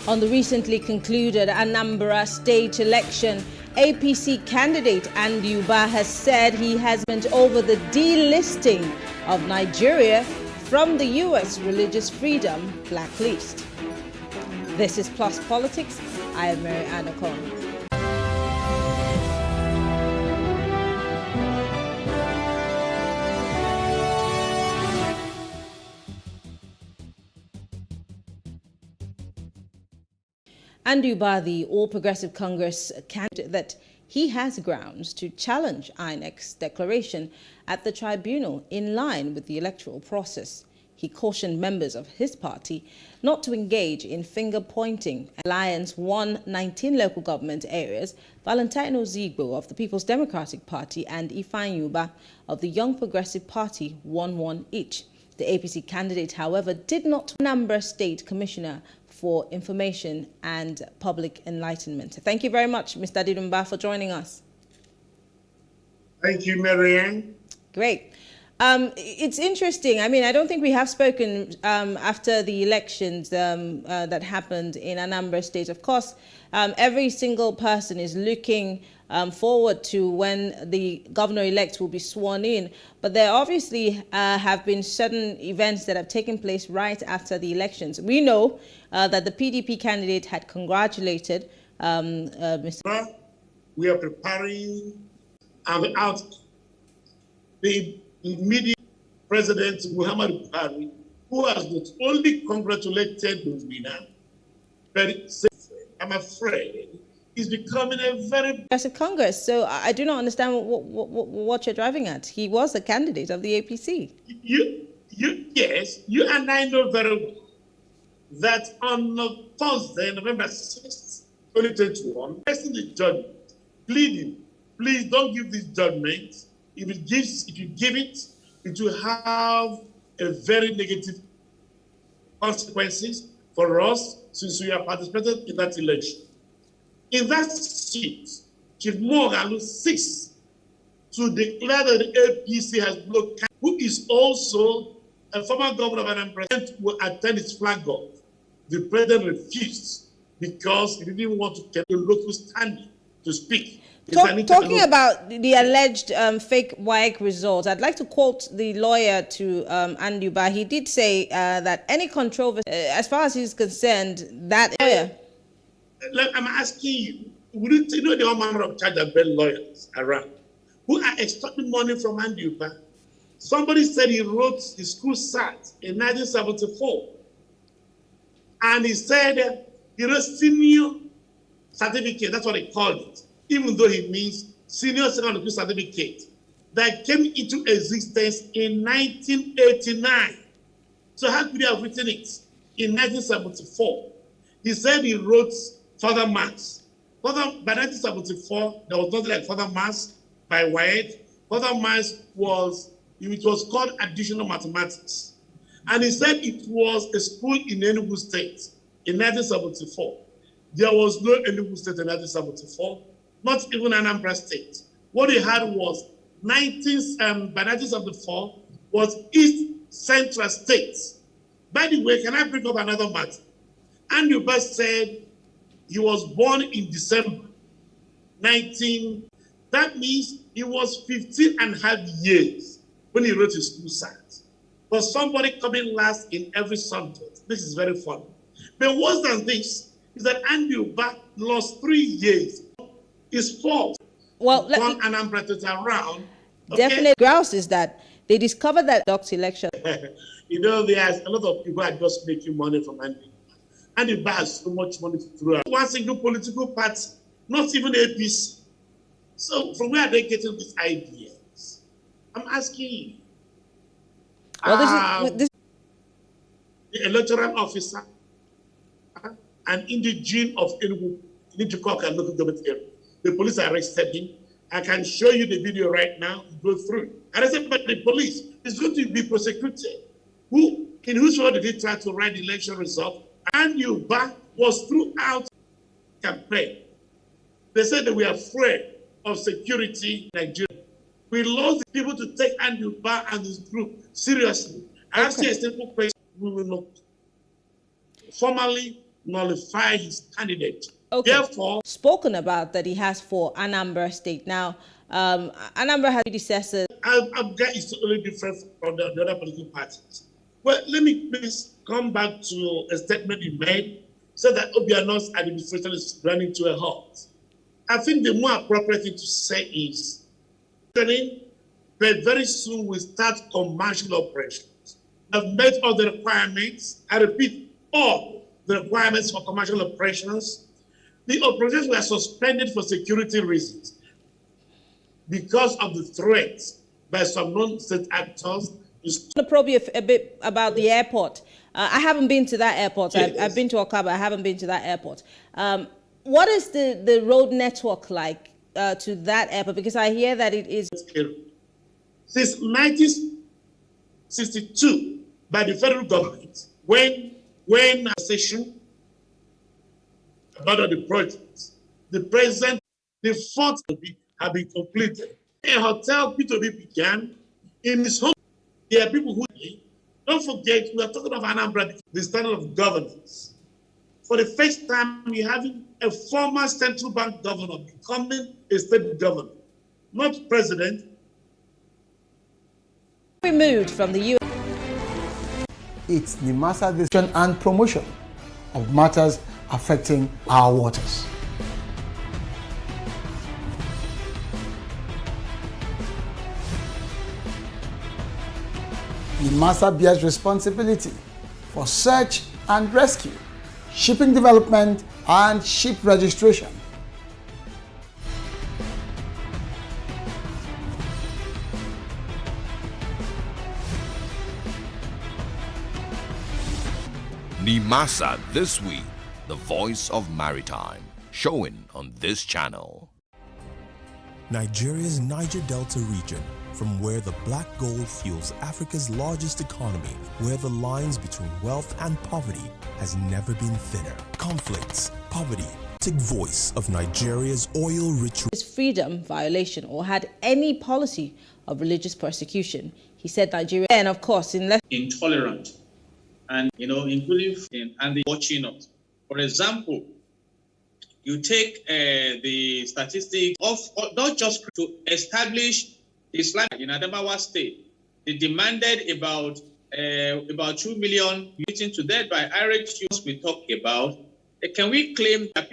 On the recently concluded Anambra state election, APC candidate Andy Uba has said he has been over the delisting of Nigeria from the U.S. religious freedom blacklist. This is Plus Politics. I am Mary Ann Okon. Andy Uba, the All Progressive Congress candidate, that he has grounds to challenge INEC's declaration at the tribunal in line with the electoral process. He cautioned members of his party not to engage in finger-pointing. Alliance won 19 local government areas. Valentino Zigbo of the People's Democratic Party and Ifeanyi Uba of the Young Progressive Party won one each. The APC candidate, however, did not. Anambra State Commissioner for Information and Public Enlightenment. Thank you very much, Mr. Didumba, for joining us. Thank you, Marianne. Great. It's interesting. I mean, I don't think we have spoken after the elections that happened in Anambra State. Of course, every single person is looking forward to when the governor-elect will be sworn in. But there obviously have been certain events that have taken place right after the elections. We know that the PDP candidate had congratulated Mr. We are preparing out the immediate President Muhammadu Buhari, who has not only congratulated the winner, but I'm afraid he's becoming a very progressive Congress. So I do not understand what you're driving at. He was a candidate of the APC. Yes, you and I know very well that on Thursday, November 6th, 2021, facing the judgment, pleading, please don't give this judgment. If you give it, it will have a very negative consequences for us since we have participated in that election. In that seat, Chief Mogalu seeks to declare that the APC has blocked, who is also a former governor of Anambra, will attend his flag off. The president refused because he didn't want to get the local standing to speak. Talking about the alleged fake WAEC results, I'd like to quote the lawyer to Andy Uba. He did say that any controversy, as far as he's concerned, that area. I'm asking you, wouldn't you know the whole manner of charge and bail lawyers around who are extracting money from Andy Uba? Somebody said he wrote the school SAT in 1974, and he said he wrote senior certificate. That's what he called it, even though he means senior secondary school certificate that came into existence in 1989. So how could he have written it in 1974? He said he wrote Further Maths. By 1974, there was nothing like Further Maths by Wyatt. Further Maths was called additional mathematics. And he said it was a school in Enugu State in 1974. There was no Enugu State in 1974, not even Anambra State. What he had was by 1974 was East Central States. By the way, can I bring up another matter? Andy Uba said he was born in December 19. That means he was 15 and a half years when he wrote his school science. For somebody coming last in every subject, this is very funny. But worse than this is that Andy Uba lost 3 years. His fault. Well, Anambra to around. Definite grouse is that they discovered that Doc's election. You know, there's a lot of people are just making money from Andy. Andy Uba has so much money to throw out. One single political party, not even APC. So from where are they getting these ideas? I'm asking you. Well, this the electoral officer and indigene of Enugu, Nijukoka and local government area. The police arrested him. I can show you the video right now. Go through. Arrested by the police. It's going to be prosecuted. In whose favor did he try to write the election result? Andy Uba was throughout campaign. They said that we are afraid of security in Nigeria. We lost the people to take Andy Uba and his group seriously. I ask you a simple question. We will not formally nullify his candidate. Okay. Therefore, spoken about that he has for Anambra State. Now, Anambra has predecessors. Abga is totally different from the other political parties. Well, let me please come back to a statement you made, so that Obiano's administration is running to a halt. I think the more appropriate thing to say is, but very soon we start commercial operations. I've met all the requirements. I repeat, all the requirements for commercial operations. The operations were suspended for security reasons because of the threats by some non-state actors. To probe you a bit about the airport. I haven't been to that airport. Yes. I've been to Okaba. I haven't been to that airport. What is the road network like to that airport? Because I hear that it is. Since 1962, by the federal government, when a session about the projects, the president, the fourth have been completed. A hotel P2B began in his home. There are people who, don't forget, we are talking of Anambra, the standard of governance. For the first time, we're having a former central bank governor becoming a state governor, not president. Removed from the U.S. It's NIMASA decision and promotion of matters affecting our waters. NIMASA bears responsibility for search and rescue, shipping development, and ship registration. NIMASA This Week, the voice of maritime, showing on this channel. Nigeria's Niger Delta region, from where the black gold fuels Africa's largest economy, where the lines between wealth and poverty has never been thinner. Conflicts, poverty, take voice of Nigeria's oil-rich freedom violation or had any policy of religious persecution. He said Nigeria, and of course, intolerant, and including and the watching us. For example, you take the statistics of not just to establish Islam in Adamawa State. They demanded about 2 million beaten to death by Irish Jews we talk about. Can we claim that people